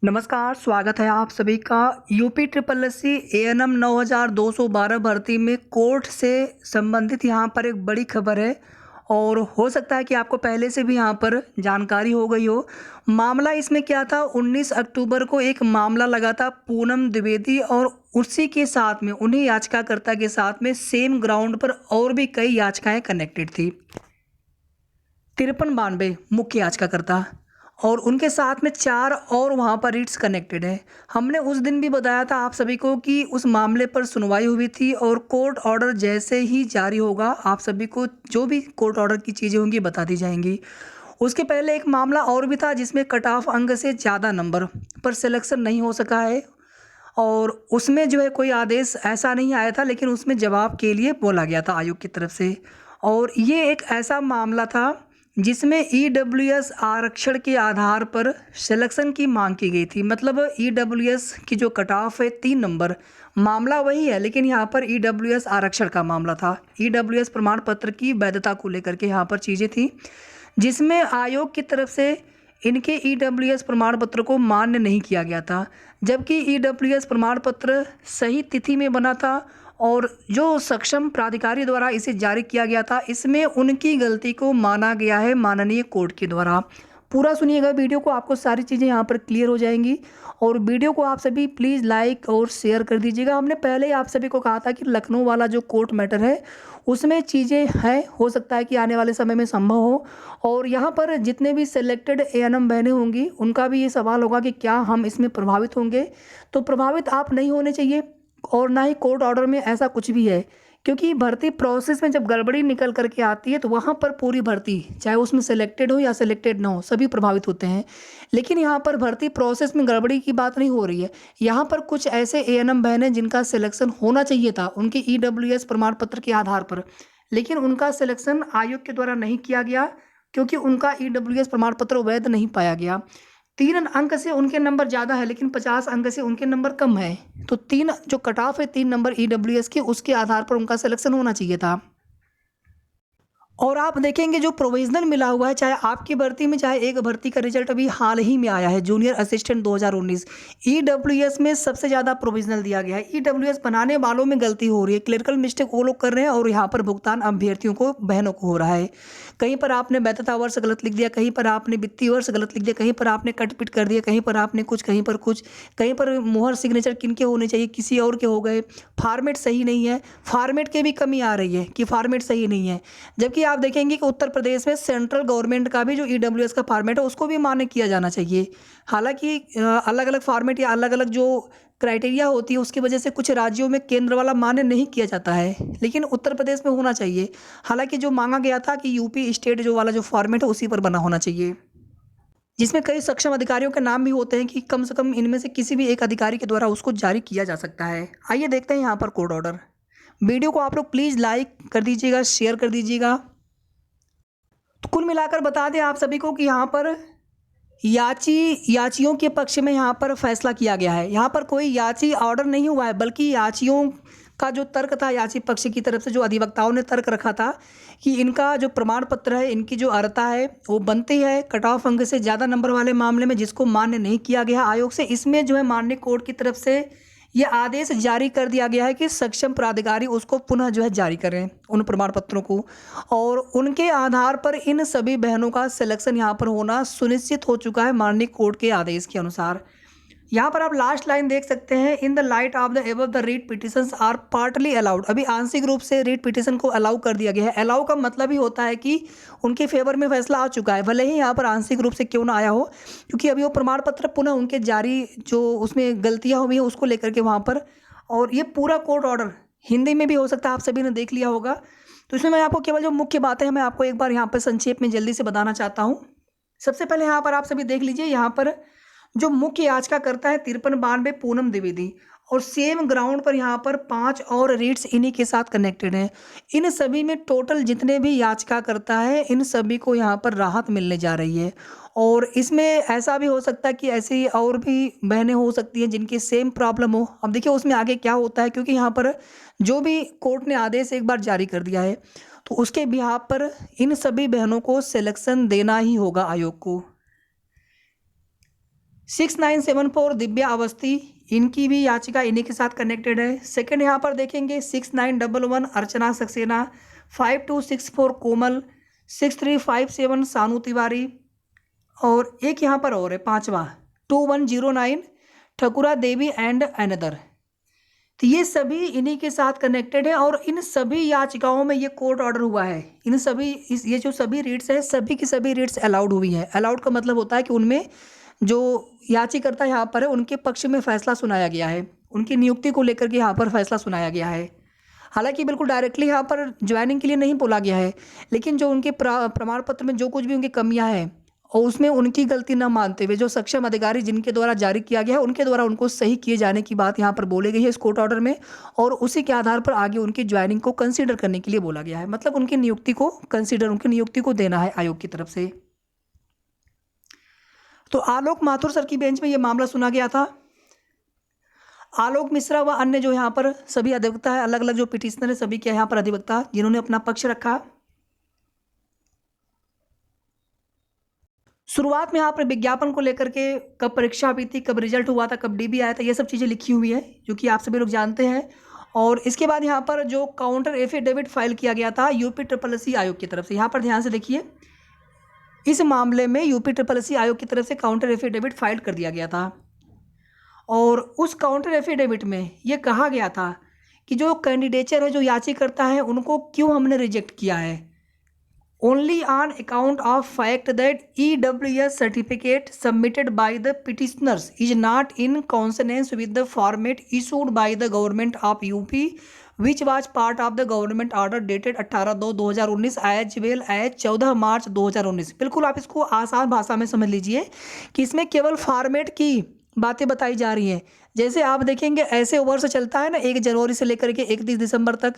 नमस्कार, स्वागत है आप सभी का UP triple S C ANM 9212 भर्ती में कोर्ट से संबंधित यहाँ पर एक बड़ी खबर है और हो सकता है कि आपको पहले से भी यहाँ पर जानकारी हो गई हो। मामला इसमें क्या था, 19 अक्टूबर को एक मामला लगा था पूनम द्विवेदी और उसी के साथ में उन्हीं याचिकाकर्ता के साथ में सेम ग्राउंड पर और भी कई याचिकाएं कनेक्टेड थी। 5392 मुख्य याचिकाकर्ता और उनके साथ में 4 और वहाँ पर रीट्स कनेक्टेड है। हमने उस दिन भी बताया था आप सभी को कि उस मामले पर सुनवाई हुई थी और कोर्ट ऑर्डर जैसे ही जारी होगा आप सभी को जो भी कोर्ट ऑर्डर की चीज़ें होंगी बता दी जाएंगी। उसके पहले एक मामला और भी था जिसमें कट ऑफ अंक से ज़्यादा नंबर पर सिलेक्शन नहीं हो सका है और उसमें जो है कोई आदेश ऐसा नहीं आया था, लेकिन उसमें जवाब के लिए बोला गया था आयोग की तरफ से। और ये एक ऐसा मामला था जिसमें ईडब्ल्यूएस आरक्षण के आधार पर सिलेक्शन की मांग की गई थी। मतलब ईडब्ल्यूएस की जो कट ऑफ है 3 नंबर, मामला वही है लेकिन यहाँ पर ईडब्ल्यूएस आरक्षण का मामला था। ईडब्ल्यूएस प्रमाण पत्र की वैधता को लेकर के यहाँ पर चीज़ें थी जिसमें आयोग की तरफ से इनके ईडब्ल्यूएस प्रमाण पत्र को मान्य नहीं किया गया था, जबकि ईडब्ल्यूएस प्रमाण पत्र सही तिथि में बना था और जो सक्षम प्राधिकारी द्वारा इसे जारी किया गया था इसमें उनकी गलती को माना गया है माननीय कोर्ट के द्वारा। पूरा सुनिएगा वीडियो को, आपको सारी चीज़ें यहाँ पर क्लियर हो जाएंगी और वीडियो को आप सभी प्लीज़ लाइक और शेयर कर दीजिएगा। हमने पहले ही आप सभी को कहा था कि लखनऊ वाला जो कोर्ट मैटर है उसमें चीज़ें हैं, हो सकता है कि आने वाले समय में संभव हो। और यहाँ पर जितने भी सिलेक्टेड एएनएम बहनें होंगी उनका भी ये सवाल होगा कि क्या हम इसमें प्रभावित होंगे, तो प्रभावित आप नहीं होने चाहिए और ना ही कोर्ट ऑर्डर में ऐसा कुछ भी है, क्योंकि भर्ती प्रोसेस में जब गड़बड़ी निकल करके आती है तो वहाँ पर पूरी भर्ती चाहे उसमें सिलेक्टेड हो या सिलेक्टेड ना हो सभी प्रभावित होते हैं। लेकिन यहाँ पर भर्ती प्रोसेस में गड़बड़ी की बात नहीं हो रही है, यहाँ पर कुछ ऐसे एएनएम बहनें जिनका सिलेक्शन होना चाहिए था उनके ईडब्ल्यूएस प्रमाण पत्र के आधार पर, लेकिन उनका सिलेक्शन आयोग के द्वारा नहीं किया गया क्योंकि उनका ईडब्ल्यूएस प्रमाण पत्र वैध नहीं पाया गया। 3 अंक से उनके नंबर ज़्यादा है लेकिन 50 अंक से उनके नंबर कम है, तो 3 जो कट ऑफ है 3 नंबर ईडब्ल्यूएस के उसके आधार पर उनका सिलेक्शन होना चाहिए था। और आप देखेंगे जो प्रोविजनल मिला हुआ है, चाहे आपकी भर्ती में चाहे एक भर्ती का रिजल्ट अभी हाल ही में आया है जूनियर असिस्टेंट 2019, ईडब्ल्यूएस में सबसे ज़्यादा प्रोविजनल दिया गया है। ईडब्ल्यूएस बनाने वालों में गलती हो रही है, क्लरिकल मिस्टेक वो लोग कर रहे हैं और यहाँ पर भुगतान अभ्यर्थियों को बहनों को हो रहा है। कहीं पर आपने वैधता वर्ष गलत लिख दिया, कहीं पर आपने वित्तीय वर्ष गलत लिख दिया, कहीं पर आपने कटपिट कर दिया, कहीं पर आपने कुछ, कहीं पर कुछ, कहीं पर मुहर सिग्नेचर किनके होने चाहिए किसी और के हो गए, फॉर्मेट सही नहीं है, फॉर्मेट के भी कमी आ रही है कि फॉर्मेट सही नहीं है। जबकि आप देखेंगे कि उत्तर प्रदेश में सेंट्रल गवर्नमेंट का भी जो ईडब्ल्यूएस का फॉर्मेट है उसको भी मान्य किया जाना चाहिए। हालांकि अलग अलग फॉर्मेट या अलग अलग जो क्राइटेरिया होती है उसकी वजह से कुछ राज्यों में केंद्र वाला मान्य नहीं किया जाता है, लेकिन उत्तर प्रदेश में होना चाहिए। हालांकि जो मांगा गया था कि यूपी स्टेट जो वाला जो फॉर्मेट है उसी पर बना होना चाहिए, जिसमें कई सक्षम अधिकारियों के नाम भी होते हैं कि कम से कम इनमें से किसी भी एक अधिकारी के द्वारा उसको जारी किया जा सकता है। आइए देखते हैं यहाँ पर कोर्ट ऑर्डर। वीडियो को आप लोग प्लीज़ लाइक कर दीजिएगा, शेयर कर दीजिएगा। तो कुल मिलाकर बता दें आप सभी को कि यहाँ पर याचियों के पक्ष में यहाँ पर फैसला किया गया है। यहाँ पर कोई याची ऑर्डर नहीं हुआ है, बल्कि याचियों का जो तर्क था याची पक्ष की तरफ से जो अधिवक्ताओं ने तर्क रखा था कि इनका जो प्रमाण पत्र है इनकी जो अर्हता है वो बनती है कट ऑफ अंक से ज़्यादा नंबर वाले मामले में, जिसको मान्य नहीं किया गया आयोग से। इसमें जो है माननीय कोर्ट की तरफ से ये आदेश जारी कर दिया गया है कि सक्षम प्राधिकारी उसको पुनः जो है जारी करें उन प्रमाण पत्रों को, और उनके आधार पर इन सभी बहनों का सिलेक्शन यहाँ पर होना सुनिश्चित हो चुका है माननीय कोर्ट के आदेश के अनुसार। यहाँ पर आप लास्ट लाइन देख सकते हैं, in the light of the above the writ petitions are partly allowed. अभी आंशिक रूप से रीट पिटिशन को अलाउ कर दिया गया है। अलाउ का मतलब ही होता है कि उनके फेवर में फैसला आ चुका है, भले ही यहाँ पर आंशिक रूप से क्यों ना आया हो, क्योंकि अभी वो प्रमाण पत्र पुनः उनके जारी जो उसमें गलतियाँ हुई हैं उसको लेकर के वहाँ पर, और ये पूरा कोर्ट ऑर्डर हिंदी में भी हो सकता है आप सभी ने देख लिया होगा। तो इसमें मैं आपको केवल जो मुख्य बातें हैं मैं आपको एक बार यहाँ पर संक्षेप में जल्दी से बताना चाहता हूँ। सबसे पहले यहाँ पर आप सभी देख लीजिए, यहाँ पर जो मुख्य याचिकाकर्ता है 5392 पूनम द्विवेदी, और सेम ग्राउंड पर यहाँ पर 5 और रीट्स इन्हीं के साथ कनेक्टेड हैं। इन सभी में टोटल जितने भी याचिकाकर्ता है इन सभी को यहाँ पर राहत मिलने जा रही है। और इसमें ऐसा भी हो सकता है कि ऐसी और भी बहनें हो सकती हैं जिनकी सेम प्रॉब्लम हो। अब देखिए उसमें आगे क्या होता है, क्योंकि यहाँ पर जो भी कोर्ट ने आदेश एक बार जारी कर दिया है तो उसके बिहाफ पर इन सभी बहनों को सिलेक्शन देना ही होगा आयोग को। 6974 दिव्या अवस्थी, इनकी भी याचिका इन्हीं के साथ कनेक्टेड है। सेकंड यहाँ पर देखेंगे 6911 अर्चना सक्सेना, 5264 कोमल, 6357 सानू तिवारी, और एक यहाँ पर और है पांचवा 2109 ठकुरा देवी एंड अनदर। तो ये सभी इन्हीं के साथ कनेक्टेड है और इन सभी याचिकाओं में ये कोर्ट ऑर्डर हुआ है। इन सभी ये जो सभी रीट्स है सभी की सभी रीट्स अलाउड हुई है। अलाउड का मतलब होता है कि उनमें जो याचिकाकर्ता यहाँ पर है उनके पक्ष में फैसला सुनाया गया है, उनकी नियुक्ति को लेकर के यहाँ पर फैसला सुनाया गया है। हालांकि बिल्कुल डायरेक्टली यहाँ पर ज्वाइनिंग के लिए नहीं बोला गया है, लेकिन जो उनके प्रमाण पत्र में जो कुछ भी उनकी कमियाँ हैं और उसमें उनकी गलती न मानते हुए जो सक्षम अधिकारी जिनके द्वारा जारी किया गया है उनके द्वारा उनको सही किए जाने की बात यहाँ पर बोली गई है इस कोर्ट ऑर्डर में, और उसी के आधार पर आगे उनकी ज्वाइनिंग को कंसीडर करने के लिए बोला गया है। मतलब उनकी नियुक्ति को उनकी नियुक्ति को देना है आयोग की तरफ से। तो आलोक माथुर सर की बेंच में ये मामला सुना गया था। आलोक मिश्रा व अन्य जो यहाँ पर सभी अधिवक्ता है, अलग अलग जो पिटिशनर है सभी के यहाँ पर अधिवक्ता जिन्होंने अपना पक्ष रखा। शुरुआत में यहाँ पर विज्ञापन को लेकर के कब परीक्षा हुई थी, कब रिजल्ट हुआ था, कब डीबी आया था, ये सब चीज़ें लिखी हुई है जो कि आप सभी लोग जानते हैं। और इसके बाद यहाँ पर जो काउंटर एफिडेविट फाइल किया गया था यूपी ट्रिपल एससी आयोग की तरफ से, यहाँ पर ध्यान से देखिए, इस मामले में यूपी ट्रिपल एससी आयोग की तरफ से काउंटर एफिडेविट फाइल कर दिया गया था। और उस काउंटर एफिडेविट में ये कहा गया था कि जो कैंडिडेचर है, जो याचिकाकर्ता है, उनको क्यों हमने रिजेक्ट किया है। only on account of fact that EWS certificate submitted by the petitioners is not in consonance with the format issued by the government of UP which was part of the government order dated 18/2/2019 as well as 14 मार्च 2019। बिल्कुल आप इसको आसान भाषा में समझ लीजिए कि इसमें केवल फॉर्मेट की बातें बताई जा रही हैं। जैसे आप देखेंगे ऐसे वर्ष चलता है ना, 1 जनवरी से लेकर के 31 दिसंबर तक,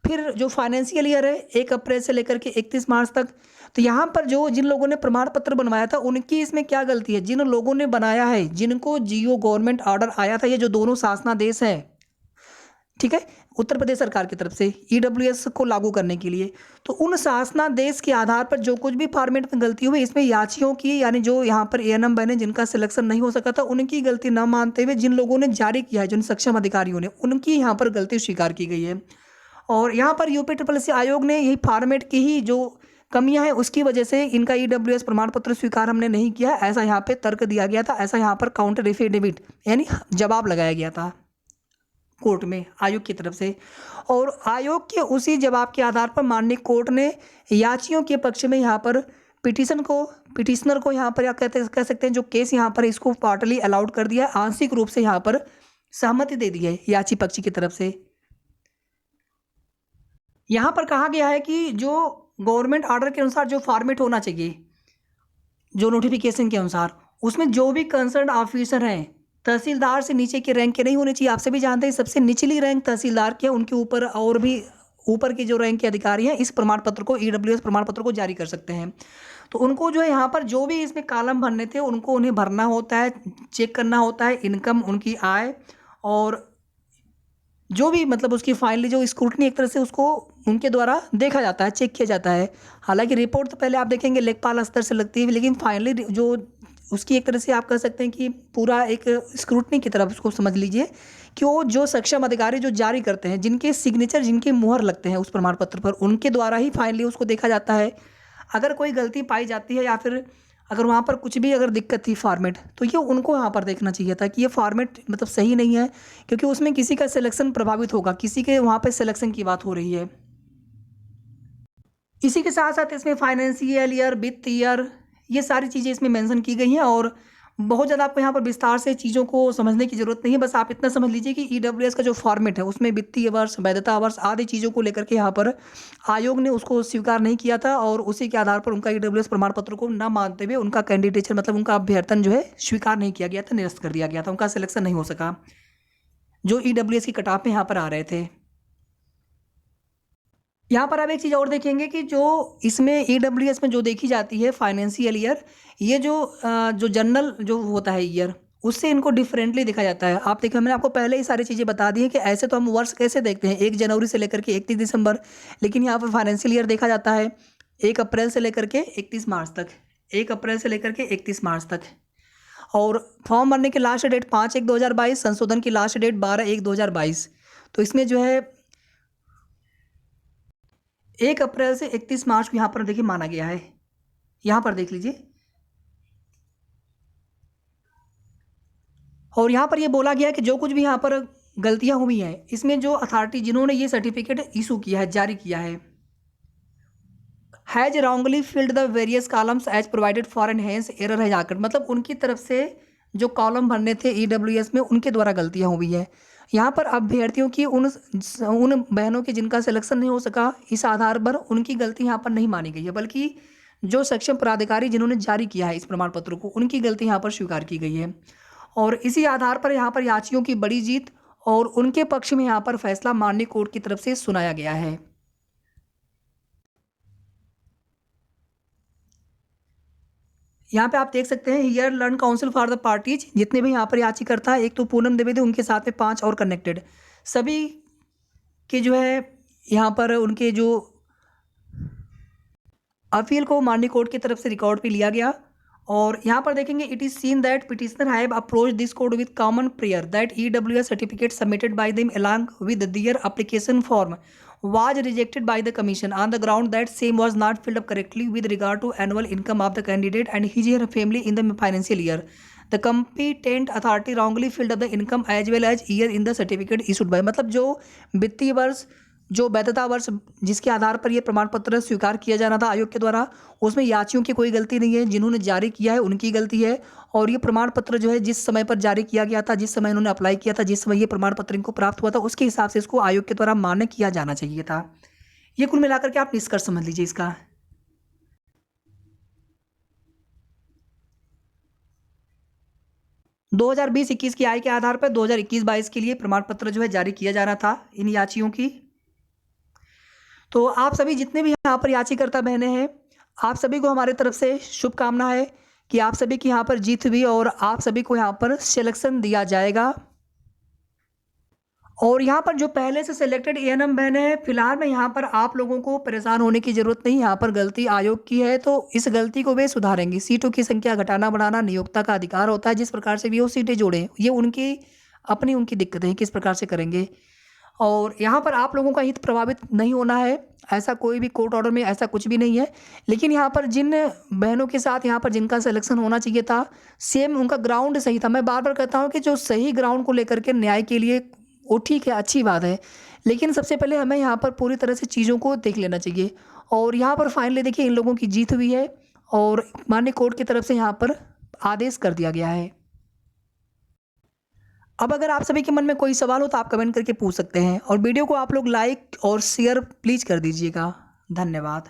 फिर जो फाइनेंशियल ईयर है 1 अप्रैल से लेकर के 31 मार्च तक। तो यहाँ पर जो जिन लोगों ने प्रमाण पत्र बनवाया था उनकी इसमें क्या गलती है। जिन लोगों ने बनाया है, जिनको जियो गवर्नमेंट ऑर्डर आया था, ये जो दोनों शासनादेश हैं, ठीक है, उत्तर प्रदेश सरकार की तरफ से EWS को लागू करने के लिए, तो उन शासनादेश के आधार पर जो कुछ भी फॉर्मेट में गलती हुई इसमें याचियों की, यानी जो यहाँ पर ANM बने जिनका सिलेक्शन नहीं हो सका था उनकी गलती न मानते हुए जिन लोगों ने जारी किया है, जिन सक्षम अधिकारियों ने, उनकी यहाँ पर गलती स्वीकार की गई है। और यहाँ पर यूपी ट्रिपल एससी आयोग ने यही फॉर्मेट की ही जो कमियां हैं उसकी वजह से इनका EWS प्रमाण पत्र स्वीकार हमने नहीं किया, ऐसा यहाँ पे तर्क दिया गया था, ऐसा यहाँ पर काउंटर एफिडेविट यानी जवाब लगाया गया था कोर्ट में आयोग की तरफ से। और आयोग के उसी जवाब के आधार पर माननीय कोर्ट ने याचियों के पक्ष में यहाँ पर पिटिशनर को यहाँ पर कह सकते हैं जो केस यहाँ पर इसको पार्टली अलाउड कर दिया, आंशिक रूप से यहाँ पर सहमति दे दी है याची पक्ष की तरफ से। यहाँ पर कहा गया है कि जो गवर्नमेंट ऑर्डर के अनुसार जो फॉर्मेट होना चाहिए, जो नोटिफिकेशन के अनुसार, उसमें जो भी कंसर्न ऑफिसर हैं तहसीलदार से नीचे के रैंक के नहीं होने चाहिए। आप सभी जानते हैं सबसे निचली रैंक तहसीलदार की है, उनके ऊपर और भी ऊपर के जो रैंक के अधिकारी हैं इस प्रमाण पत्र को, EWS प्रमाण पत्र को जारी कर सकते हैं। तो उनको जो है यहाँ पर जो भी इसमें कॉलम भरने थे उनको उन्हें भरना होता है, चेक करना होता है, इनकम, उनकी आय, और जो भी मतलब उसकी फाइनली जो स्क्रूटनी एक तरह से उसको उनके द्वारा देखा जाता है, चेक किया जाता है। हालांकि रिपोर्ट तो पहले आप देखेंगे लेखपाल स्तर से लगती है, लेकिन फाइनली जो उसकी एक तरह से आप कह सकते हैं कि पूरा एक स्क्रूटनी की तरफ उसको समझ लीजिए कि वो जो सक्षम अधिकारी जो जारी करते हैं, जिनके सिग्नेचर, जिनके मुहर लगते हैं उस प्रमाण पत्र पर, उनके द्वारा ही फाइनली उसको देखा जाता है। अगर कोई गलती पाई जाती है या फिर अगर वहाँ पर कुछ भी अगर दिक्कत थी फॉर्मेट, तो ये उनको यहाँ पर देखना चाहिए था कि ये फॉर्मेट मतलब सही नहीं है, क्योंकि उसमें किसी का सिलेक्शन प्रभावित होगा, किसी के वहाँ पर सिलेक्शन की बात हो रही है। इसी के साथ साथ इसमें फाइनेंशियल ईयर, वित्त ईयर, ये सारी चीज़ें इसमें मेंशन की गई हैं और बहुत ज़्यादा आपको यहाँ पर विस्तार से चीज़ों को समझने की ज़रूरत नहीं है। बस आप इतना समझ लीजिए कि EWS का जो फॉर्मेट है उसमें वित्तीय वर्ष, वैधता वर्ष आदि चीज़ों को लेकर के यहाँ पर आयोग ने उसको स्वीकार नहीं किया था और उसी के आधार पर उनका EWS प्रमाण पत्र को न मानते हुए उनका कैंडिडेचर मतलब उनका अभ्यर्थन जो है स्वीकार नहीं किया गया था, निरस्त कर दिया गया था, उनका सिलेक्शन नहीं हो सका जो EWS की कटाप में यहाँ पर आ रहे थे। यहाँ पर आप एक चीज़ और देखेंगे कि जो इसमें EWS में जो देखी जाती है फाइनेंशियल ईयर, ये जो जनरल जो होता है ईयर, उससे इनको डिफरेंटली देखा जाता है। आप देखिए मैंने आपको पहले ही सारी चीज़ें बता दी हैं कि ऐसे तो हम वर्ष कैसे देखते हैं 1 जनवरी से लेकर के 31 दिसंबर, लेकिन यहाँ पर फाइनेंशियल ईयर देखा जाता है 1 अप्रैल से लेकर के 31 मार्च तक, 1 अप्रैल से लेकर के 31 मार्च तक। और फॉर्म भरने की लास्ट डेट 5/1/2022, संशोधन की लास्ट डेट 12/1/2022। तो इसमें जो है 1 अप्रैल से 31 मार्च को यहाँ पर देखिए माना गया है। यहाँ पर देख लीजिए, और यहाँ पर ये बोला गया है कि जो कुछ भी यहाँ पर गलतियाँ हुई हैं, इसमें जो अथॉरिटी जिन्होंने ये सर्टिफिकेट इशू किया है, जारी किया है, has wrongly filled the various columns as provided for and hence error है जाकर, मतलब उनकी तरफ से जो कॉलम भरने थे ईडब्ल्यूएस में, उनके द्वारा गलतियाँ हुई है। यहाँ पर अभ्यर्थियों की उन बहनों की जिनका सिलेक्शन नहीं हो सका, इस आधार पर उनकी गलती यहाँ पर नहीं मानी गई है, बल्कि जो सक्षम प्राधिकारी जिन्होंने जारी किया है इस प्रमाण पत्र को, उनकी गलती यहाँ पर स्वीकार की गई है। और इसी आधार पर यहाँ पर याचियों की बड़ी जीत और उनके पक्ष में यहाँ पर फैसला माननीय कोर्ट की तरफ से सुनाया गया है। यहाँ पे आप देख सकते हैं here learn council for the parties, जितने भी यहाँ पर याचिकर्ता है, एक तो पूनम द्विवेदी, उनके साथ में 5 और कनेक्टेड, सभी के जो है यहाँ पर उनके जो अपील को माननीय कोर्ट की तरफ से रिकॉर्ड पे लिया गया। और यहाँ पर देखेंगे it is seen that petitioner have approach this court with common prayer that EWS certificate submitted by them along with their application form was rejected by the commission on the ground that same was not filled up correctly with regard to annual income of the candidate and his or her family in the financial year. The competent authority wrongly filled up the income as well as year in the certificate issued by, मतलब जो वित्तीय वर्ष, जो वैधता वर्ष जिसके आधार पर यह प्रमाण पत्र स्वीकार किया जाना था आयोग के द्वारा, उसमें याचियों की कोई गलती नहीं है, जिन्होंने जारी किया है उनकी गलती है। और ये प्रमाण पत्र जो है जिस समय पर जारी किया गया था, जिस समय इन्होंने अप्लाई किया था, जिस समय ये प्रमाण पत्र इनको प्राप्त हुआ था, उसके हिसाब से इसको आयोग के द्वारा मान्य किया जाना चाहिए था। ये कुल मिलाकर के आप निष्कर्ष समझ लीजिए इसका। दो 2020-21 की आय के आधार पर 2021-22 के लिए प्रमाण पत्र जो है जारी किया जाना था इन याचियों की। तो आप सभी जितने भी यहाँ पर याचिकर्ता बहनें हैं, आप सभी को हमारे तरफ से शुभकामना है कि आप सभी की यहाँ पर जीत हुई और आप सभी को यहाँ पर सिलेक्शन दिया जाएगा। और यहाँ पर जो पहले से सिलेक्टेड एएनएम बहनें हैं, फिलहाल में यहाँ पर आप लोगों को परेशान होने की ज़रूरत नहीं। यहाँ पर गलती आयोग की है तो इस गलती को वे सुधारेंगे। सीटों की संख्या घटाना बढ़ाना नियोक्ता का अधिकार होता है, जिस प्रकार से भी वो सीटें जोड़ें, ये उनकी दिक्कतें हैं, किस प्रकार से करेंगे। और यहाँ पर आप लोगों का हित प्रभावित नहीं होना है, ऐसा कोई भी कोर्ट ऑर्डर में ऐसा कुछ भी नहीं है। लेकिन यहाँ पर जिन बहनों के साथ यहाँ पर जिनका सिलेक्शन होना चाहिए था, सेम उनका ग्राउंड सही था। मैं बार बार कहता हूँ कि जो सही ग्राउंड को लेकर के न्याय के लिए वो ठीक है, अच्छी बात है, लेकिन सबसे पहले हमें यहाँ पर पूरी तरह से चीज़ों को देख लेना चाहिए। और यहाँ पर फाइनली देखिए इन लोगों की जीत हुई है और माननीय कोर्ट की तरफ से यहाँ पर आदेश कर दिया गया है। अब अगर आप सभी के मन में कोई सवाल हो तो आप कमेंट करके पूछ सकते हैं, और वीडियो को आप लोग लाइक और शेयर प्लीज़ कर दीजिएगा। धन्यवाद।